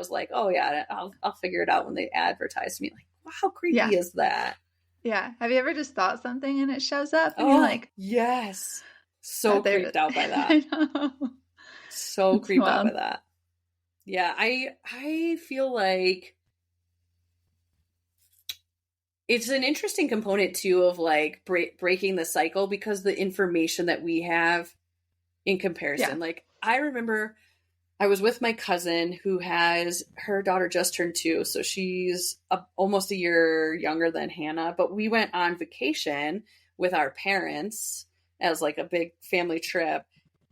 like, "Oh yeah, I'll figure it out when they advertise me." Like, wow, how yeah, creepy is that? yeah. Have you ever just thought something and it shows up and you're Oh, like, yes. So that there? creeped out by that. I know. So It's creeped out by wild. that. Yeah, I feel like it's an interesting component too of like breaking the cycle because the information that we have in Yeah. comparison. Like I remember I was with my cousin who has her daughter just turned 2, so she's almost a year younger than Hannah. But we went on vacation with our parents as like a big family trip,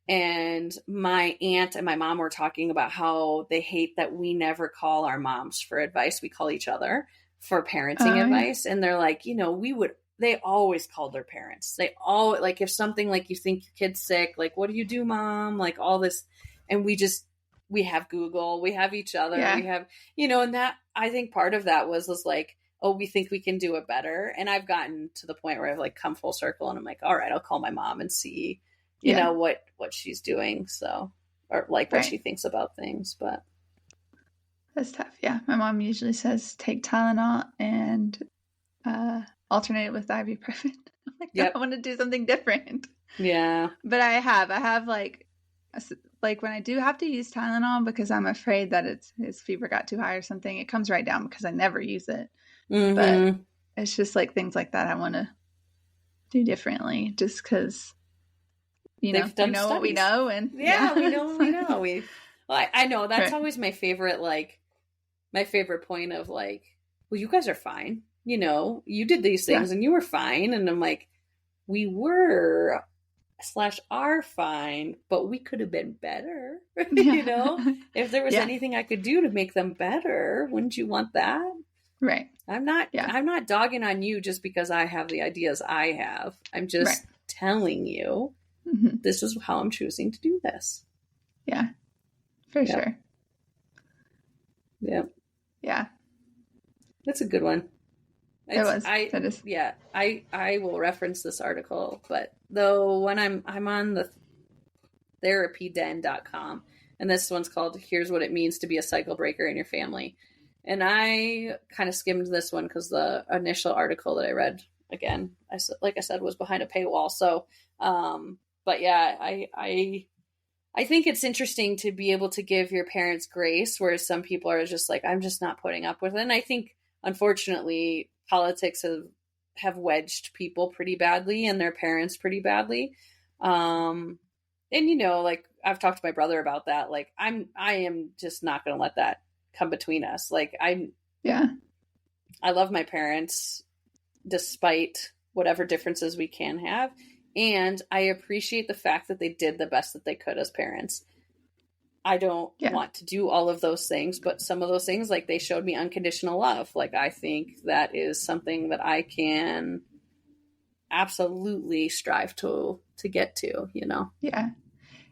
and my aunt and my mom were talking about how they hate that we never call our moms for advice. We call each other for parenting Oh yeah. advice, and they're like, we would. They always called their parents. They all like if something like you think your kid's sick, like what do you do, mom? Like all this, and we have Google, we have each other, Yeah. we have, and that I think part of that was like, oh, we think we can do it better. And I've gotten to the point where I've like come full circle and I'm like, all right, I'll call my mom and see, Yeah. what she's doing. So, or like what she Right. thinks about things. But That's tough. Yeah. My mom usually says take Tylenol and alternate it with ibuprofen. I'm like, no, I yep. want to do something different. Yeah. But I have like when I do have to use Tylenol because I'm afraid that his fever got too high or something, it comes right down because I never use it. But Mm-hmm. it's just like things like that I want to do differently just because, They've we done know what we studies. know. And Yeah, we know what we know. I know that's Right. always my favorite, like my favorite point of like, well, you guys are fine. You did these Yeah. things and you were fine. And I'm like, we were / are fine, but we could have been better. Yeah. If there was Yeah. anything I could do to make them better, wouldn't you want that? Right. I'm not Yeah. I'm not dogging on you just because I have the ideas I have. I'm just Right. telling you Hmm. this is how I'm choosing to do this. Yeah. For Yep. sure. Yep. Yeah. That's a good one. It was. I That is. yeah, I will reference this article, but though when I'm on the therapyden.com, and this one's called Here's What It Means to Be a Cycle Breaker in Your Family. And I kind of skimmed this one because the initial article that I read, again, like I said, was behind a paywall. So, but yeah, I think it's interesting to be able to give your parents grace, whereas some people are just like, I'm just not putting up with it. And I think, unfortunately, politics have wedged people pretty badly and their parents pretty badly. And like I've talked to my brother about that. Like I am just not going to let that come between us. Like Yeah. I love my parents despite whatever differences we can have. And I appreciate the fact that they did the best that they could as parents. I don't Yeah. want to do all of those things, but some of those things, like they showed me unconditional love. Like I think that is something that I can absolutely strive to get to, Yeah.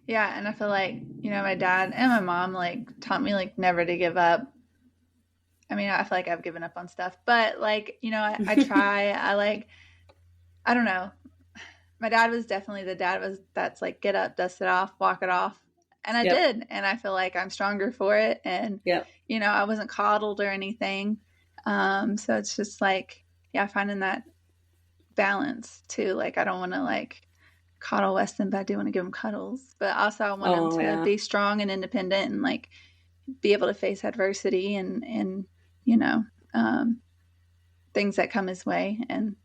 Yeah. And I feel like, my dad and my mom like taught me like never to give up. I mean, I feel like I've given up on stuff, but like, I try. I don't know. My dad was definitely that's like, get up, dust it off, walk it off. And I Yep. did. And I feel like I'm stronger for it. And, Yep. I wasn't coddled or anything. So it's just like, yeah, finding that balance too. Like, I don't want to like coddle Weston, but I do want to give him cuddles. But also I want him to be strong and independent and like be able to face adversity and things that come his way and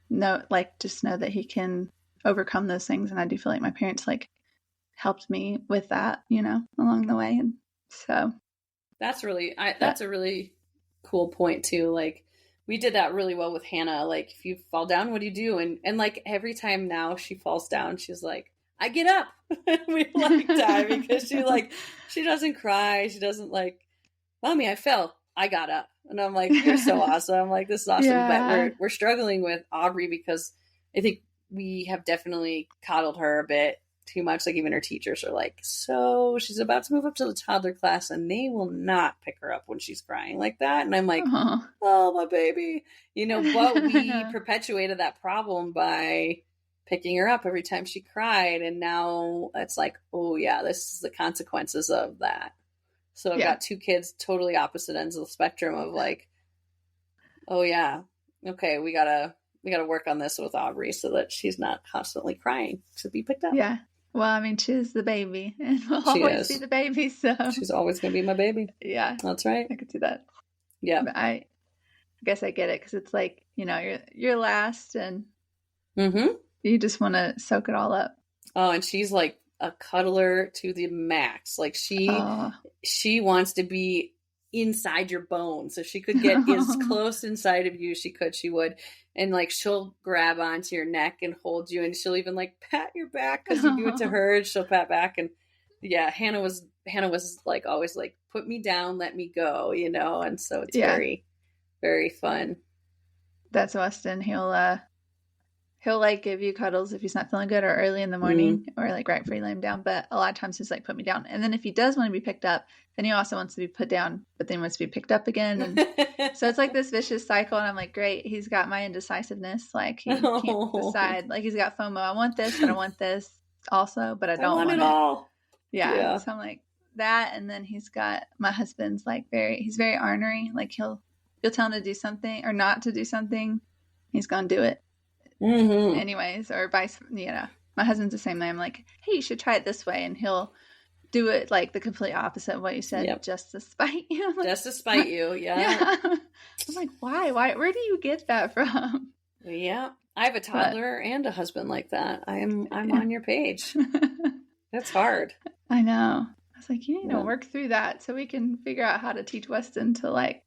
just know that he can overcome those things. And I do feel like my parents like helped me with that, along the way. And so that's a really cool point too. Like we did that really well with Hannah. Like, if you fall down, what do you do? And like every time now she falls down, she's like, I get up. We like die because she doesn't cry. She doesn't like, Mommy, I fell. I got up. And I'm like, you're so awesome. I'm like, this is awesome. Yeah. But we're struggling with Aubrey because I think we have definitely coddled her a bit too much. Like, even her teachers are like, so she's about to move up to the toddler class and they will not pick her up when she's crying like that. And I'm like, oh, my baby. You know, but we perpetuated that problem by picking her up every time she cried. And now it's like, oh, yeah, this is the consequences of that. So I've got two kids totally opposite ends of the spectrum of like, oh, yeah, okay, we gotta work on this with Aubrey so that she's not constantly crying to be picked up. Yeah. Well, I mean, she's the baby and will always be the baby. So she's always going to be my baby. Yeah. That's right. I could see that. Yeah. But I guess I get it because it's like, you know, you're last and you just want to soak it all up. Oh, and she's like a cuddler to the max. Like she wants to be inside your bones. If she could get as close inside of you, she would. And like, she'll grab onto your neck and hold you, and she'll even like pat your back because you do it to her, and she'll pat back. And yeah, Hannah was like always like, put me down, let me go, you know. And so it's very, very fun. That's Weston. He'll like give you cuddles if he's not feeling good or early in the morning or like right before you lay him down. But a lot of times he's like, put me down. And then if he does want to be picked up, then he also wants to be put down, but then wants to be picked up again. And so it's like this vicious cycle. And I'm like, great. He's got my indecisiveness. Like, he can't decide. Like, he's got FOMO. I want this, but I want this also, but I don't want it all. Yeah. So I'm like that. And then he's got, my husband's like he's very ornery. Like, you'll tell him to do something or not to do something. He's going to do it. Anyways, or vice, you know, my husband's the same way. I'm like, hey, you should try it this way, and he'll do it like the complete opposite of what you said, just to spite you. Like, just to spite you, yeah. I'm like, why? Where do you get that from? Yeah, I have a toddler and a husband like that. I'm on your page. That's hard. I know. I was like, you need to work through that so we can figure out how to teach Weston to like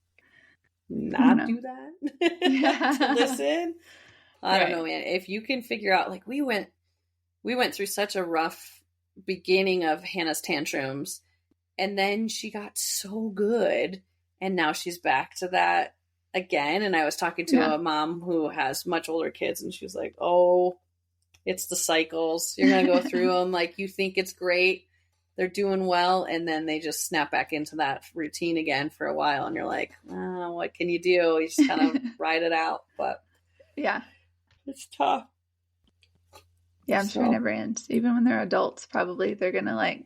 not do that. To listen. I don't know, man. If you can figure out, like, we went through such a rough beginning of Hannah's tantrums, and then she got so good, and now she's back to that again. And I was talking to a mom who has much older kids, and she was like, oh, it's the cycles. You're going to go through them. Like, you think it's great. They're doing well, and then they just snap back into that routine again for a while, and you're like, oh, what can you do? You just kind of ride it out. But yeah. It's tough. Yeah, I'm sure it never ends. Even when they're adults, probably they're going to like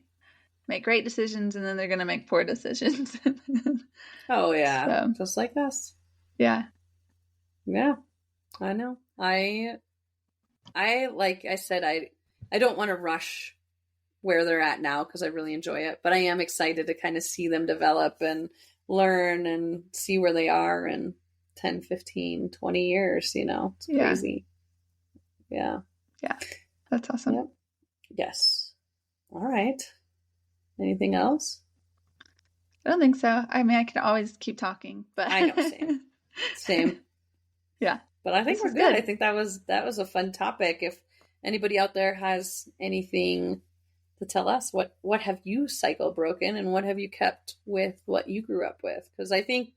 make great decisions and then they're going to make poor decisions. Oh, yeah. So, just like us. Yeah. Yeah. I know. I like I said, I don't want to rush where they're at now because I really enjoy it. But I am excited to kind of see them develop and learn and see where they are in 10, 15, 20 years, you know. It's crazy. Yeah. Yeah. That's awesome. Yep. Yes. All right. Anything else? I don't think so. I mean, I could always keep talking, but I know, same. Yeah. But I think we're good. I think that was a fun topic. If anybody out there has anything to tell us, what have you cycle broken and what have you kept with what you grew up with? Because I think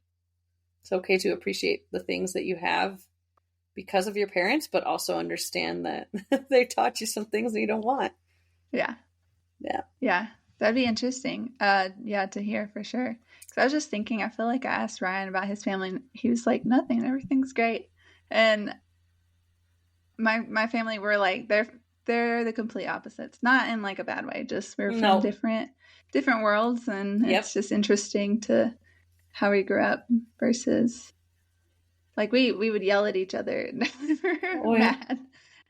it's okay to appreciate the things that you have because of your parents, but also understand that they taught you some things that you don't want. Yeah. Yeah. Yeah. That'd be interesting. Yeah, to hear for sure. Because I was just thinking, I feel like I asked Ryan about his family and he was like, nothing, everything's great. And my family were like, they're the complete opposites. Not in like a bad way, just we're from different worlds, and it's just interesting to how we grew up versus like we would yell at each other mad.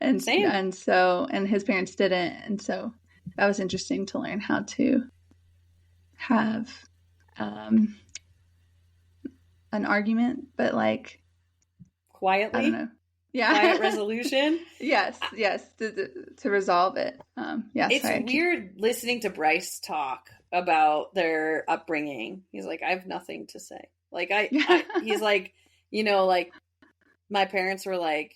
And same. And so his parents didn't, and so that was interesting to learn how to have an argument, but like quietly. I don't know. Yeah. Quiet resolution. Yes. To resolve it. It's weird listening to Bryce talk about their upbringing. He's like, I have nothing to say. Like he's like, you know, like my parents were like,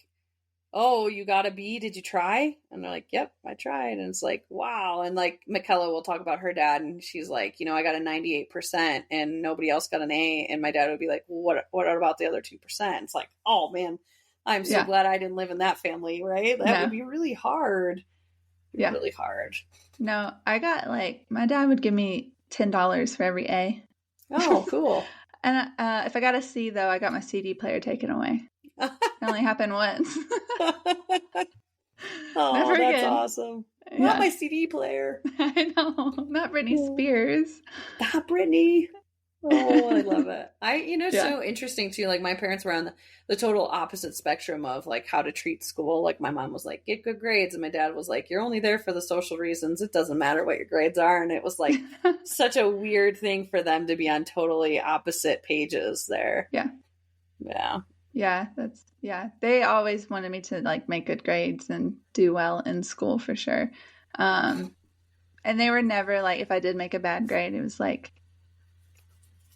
oh, you got a B? Did you try? And they're like, yep, I tried. And it's like, wow. And like Michaela will talk about her dad, and she's like, you know, I got a 98% and nobody else got an A. And my dad would be like, well, what about the other 2%? It's like, oh man, I'm so glad I didn't live in that family, right? That would be really hard. Yeah. Really hard. No, I got like, my dad would give me $10 for every A. Oh, cool. And if I got a C, though, I got my CD player taken away. It only happened once. Oh, never that's again. Awesome. Yeah. Not my CD player. I know. Not Britney Spears. Not Britney. Oh, I love it. It's so interesting too. Like my parents were on the total opposite spectrum of like how to treat school. Like my mom was like, get good grades. And my dad was like, you're only there for the social reasons. It doesn't matter what your grades are. And it was like such a weird thing for them to be on totally opposite pages there. Yeah. Yeah. Yeah. They always wanted me to like make good grades and do well in school for sure. And they were never like, if I did make a bad grade, it was like,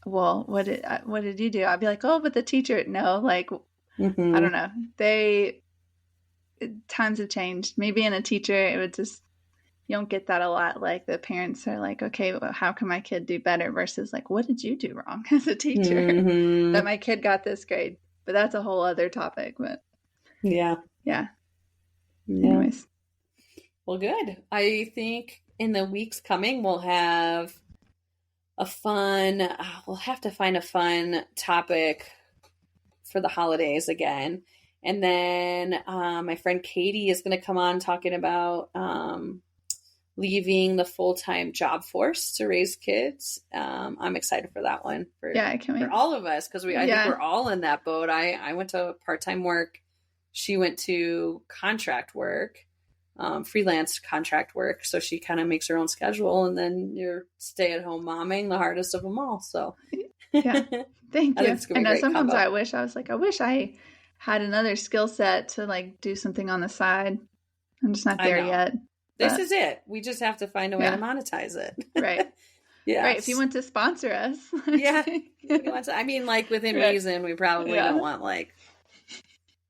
well, what did you do? I'd be like, oh, but the teacher, no, like, I don't know. Times have changed. Maybe in a teacher, it would just, you don't get that a lot. Like the parents are like, okay, well, how can my kid do better versus like, what did you do wrong as a teacher that my kid got this grade? But that's a whole other topic. But yeah. Anyways. Well, good. I think in the weeks coming, we'll have we'll have to find a fun topic for the holidays again. And then my friend Katie is going to come on talking about leaving the full-time job force to raise kids. I'm excited for that one. I can't wait. For all of us, because I think we're all in that boat. I went to part-time work. She went to contract work. Freelance contract work, so she kind of makes her own schedule, and then you're stay-at-home momming, the hardest of them all. So thank you. I know sometimes I wish I had another skill set to like do something on the side. I'm just not there yet. This is it. We just have to find a way to monetize it. Right. Yeah. Right. If you want to sponsor us. I mean, like within reason, we probably don't want like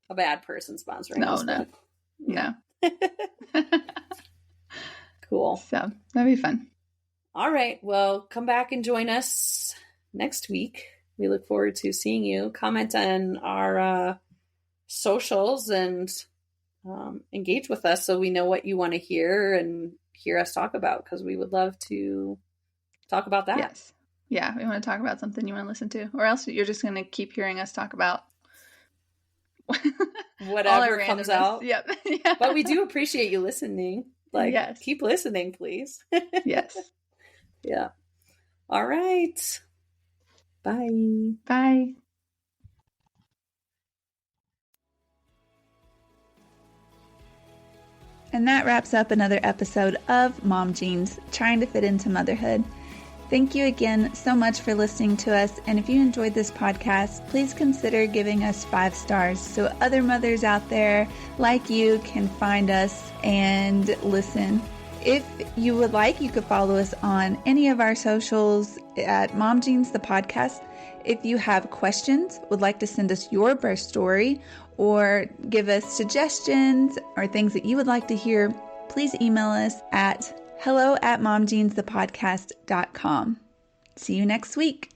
a bad person sponsoring us. No. Cool. So that'd be fun. All right. Well, come back and join us next week. We look forward to seeing you. Comment on our socials and engage with us so we know what you want to hear and hear us talk about, because we would love to talk about that. Yes. Yeah. We want to talk about something you want to listen to, or else you're just going to keep hearing us talk about whatever comes out. Yep. But we do appreciate you listening. Like, keep listening, please. Yes. Yeah. All right. Bye. Bye. And that wraps up another episode of Mom Jeans, trying to fit into motherhood. Thank you again so much for listening to us. And if you enjoyed this podcast, please consider giving us 5 stars so other mothers out there like you can find us and listen. If you would like, you could follow us on any of our socials at Mom Jeans, the podcast. If you have questions, would like to send us your birth story, or give us suggestions or things that you would like to hear, please email us at hello@momjeansthepodcast.com. See you next week.